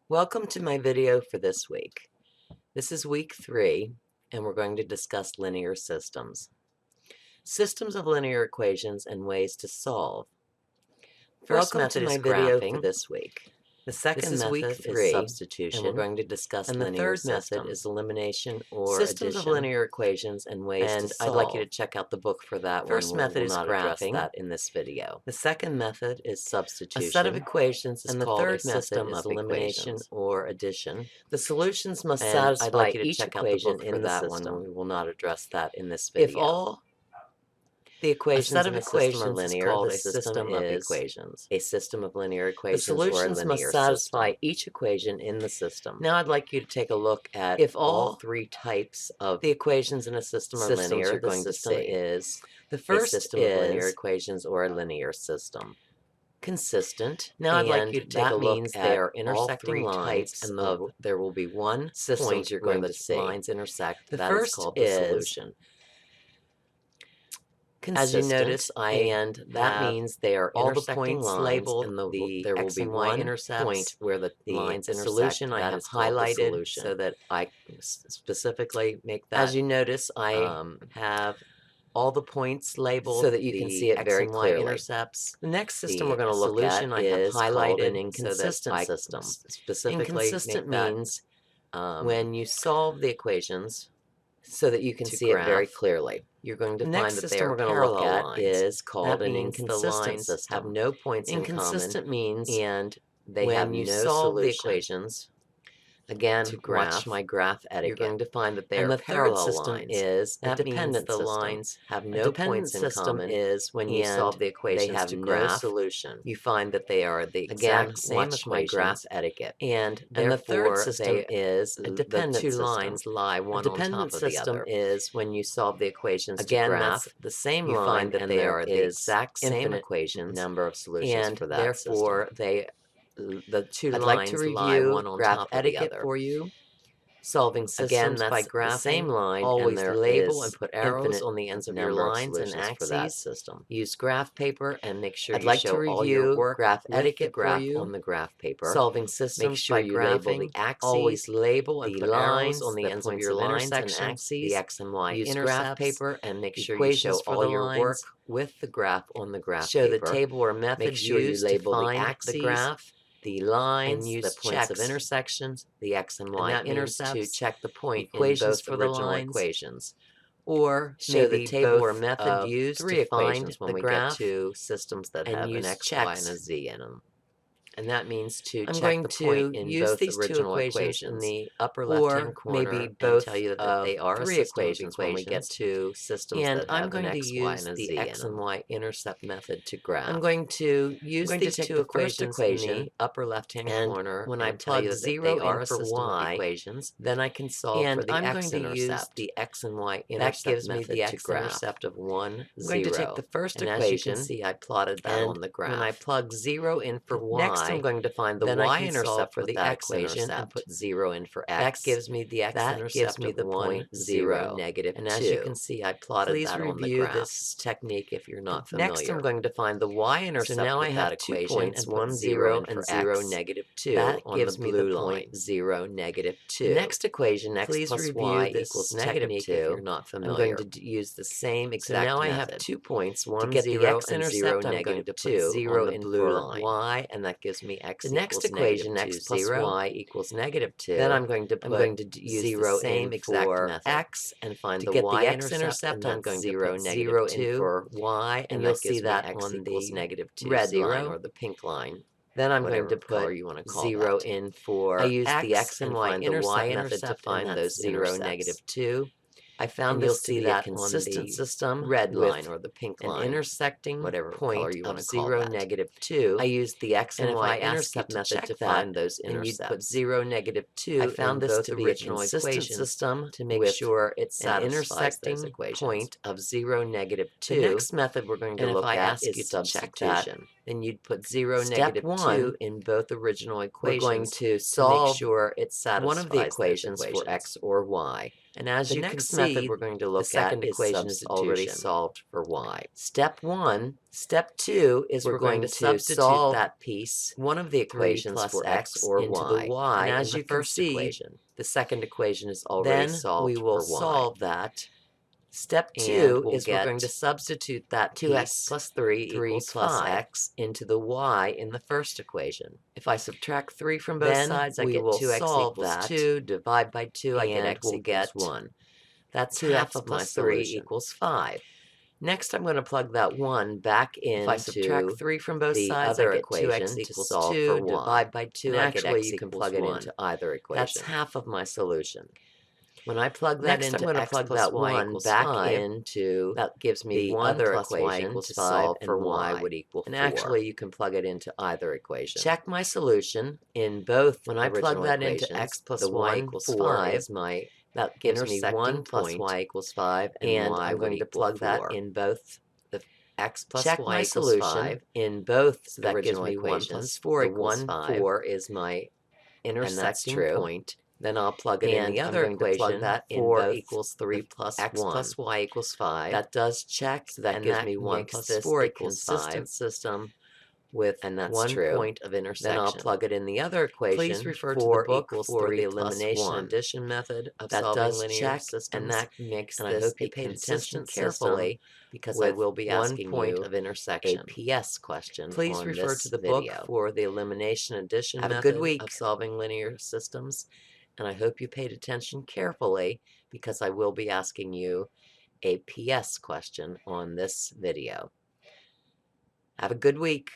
Welcome to my video for this week. This is week 3, and we're going to discuss linear systems. Systems of linear equations and ways to solve. First method is graphing for this week. The second method is substitution, and we're going to discuss linear systems. And the third method is elimination or systems of linear equations and ways to solve. I'd like you to check out the book for that one. First method is graphing. That in this video. The second method is substitution. A set of equations is called a system of elimination or addition. The solutions must satisfy each equation in the system. We will not address that in this video. If all the equations in a system are linear, the system of equations. A system of linear equations. The solutions must satisfy each equation in the system. Now I'd like you to take a look at if all 3 types of the equations in a system are linear. You're going to see is the first system of linear equations or a linear system. Consistent. Now I'd like you to take a look at they are intersecting lines, and there will be one point you're going to see. Lines intersect. The first is called the solution. As you notice, and that means they are all the points labeled, and there will be one point where the lines intersect. Solution I have highlighted so that I specifically make that. As you notice, I have all the points labeled so that you can see it very clearly. Intercepts. The next system we're going to look at is highlighted an inconsistent system. Specifically, inconsistent means when you solve the equations so that you can see it very clearly. You're going to find that they are parallel lines. Is called an inconsistent system. Have no points in common. Inconsistent means and they have no solve the equations. Again, watch my graph etiquette. You're going to find that they are parallel lines. Is a dependent system. The lines have no points in common. Is when you solve the equations they have no solution. You find that they are the exact same equations. My graph etiquette. And the third system is a dependent system. The 2 lines lie one on top of the other. Is when you solve the equations again, to graph, that's the same line, find that they are the exact same equations, number of solutions for that therefore system. The 2 lines like to review one on graph top etiquette of the other. For you. Solving systems by graphing the same line, always label and put arrows on the ends of your lines and axes. For that system. Use graph paper and make sure you show all your work graph etiquette graph on the graph paper. Solving systems make sure by you label the axes, always label and put lines on the ends of your lines and axes, the x and y. Use graph paper and make sure you show all your work with the graph on the graph paper. Show the table or method make sure you label the axes, the graph, the lines, and use the points of intersections, the x and y intercepts to check the point equations in both for original the equations. Or show the table or method used 3 to find when we get to systems that have an x, y, and a z in them. And that means to check the point in both original equations in the upper left-hand corner, maybe both tell you that they are 3 equations when we get to systems that have an x, y, and a z in them. The x and y intercept method to graph. I'm going to use these 2 equations in the upper left-hand corner. When I plug 0 in for y equations, then I can solve for the x-intercept. I'm going to use the x and y intercept that gives me the x-intercept of 1, 0. I'm going to take the first equation. As you can see, I plotted that on the graph. When I plug 0 in for y, I'm going to find the y-intercept for the x-equation and put 0 in for x. That gives me the x-intercept of 1, 0, negative 2. And as you can see, I plotted that on the graph. Please review this technique if you're not familiar. Next, I'm going to find the y-intercept. So now I have 2 points, 1, 0, and 0, negative 2. That gives me the point 0, negative 2. The next equation, x plus y equals negative 2. If you're not familiar. I'm going to use the same exact method. So now I have 2 points, 1, 0, and 0, negative 2. 0 in for y, and that gives me x. The next equation, x plus y equals negative 2. Then I'm going to use 0 the same exact method. X and find the y-intercept. I'm going to put 0 in for y, and you'll see that on the negative 2 red line or the pink line. Then I'm going to put 0 in for I use the x and y intercept method to find those 0, negative 2. I found this to be a consistent system, red line or the pink line, an intersecting whatever point you want of 0, negative 2. I used the x and y intercept method to find those intercepts. And you'd put 0, negative 2. I found this to be a consistent system to make sure it satisfies an intersecting point of 0, negative 2. The next method we're going to look at is substitution. then you'd put 0, negative 2 in both original equations. We're going to solve make sure it satisfies one of the equations for x or y. And as you can see, method we're going to look at is equation is already solved for y. Step 1. Step 2 is we're going to substitute that piece, one of the equations for x or into y, the y. And as you can see, the second equation is already solved for y. Then we will solve that. Step 2 is we're going to substitute that 2x plus 3 equals 5 into the y in the first equation. If I subtract 3 from both sides, I get 2x equals 2, divide by 2, I get x equals 1. That's half of my 3 equals 5. Next, I'm going to plug that 1 back into if I subtract 3 from both sides, I get 2x equals 2, divide by 2, I get x you can plug it into either equation. That's half of my solution. When I plug that into I'm going to plug that 1 back into, that gives me the other equation to solve for y would equal 4. And actually, you can plug it into either equation. Check my solution in both. When I plug that into x plus y equals 5 is my, that gives me 1 plus y equals 5, and I'm going to plug that in both the x plus check y equals 5 in both. So that gives me 1 plus 4 equals 5. 4 is my intersecting point. Then I'll plug it in the other equation. Plug that 4 equals 3 plus x 1. Plus y equals 5. That does check, so that gives me 1 plus 4 equals 5. Consistent system with one point of intersection. Then I'll plug it in the other equation. Please refer to the book for the elimination addition method of solving linear systems. And that makes this I hope you paid attention carefully because I will be asking you of intersection. A PS question. Please refer to the book for the elimination addition method of solving linear systems. And I hope you paid attention carefully because I will be asking you a PS question on this video. Have a good week.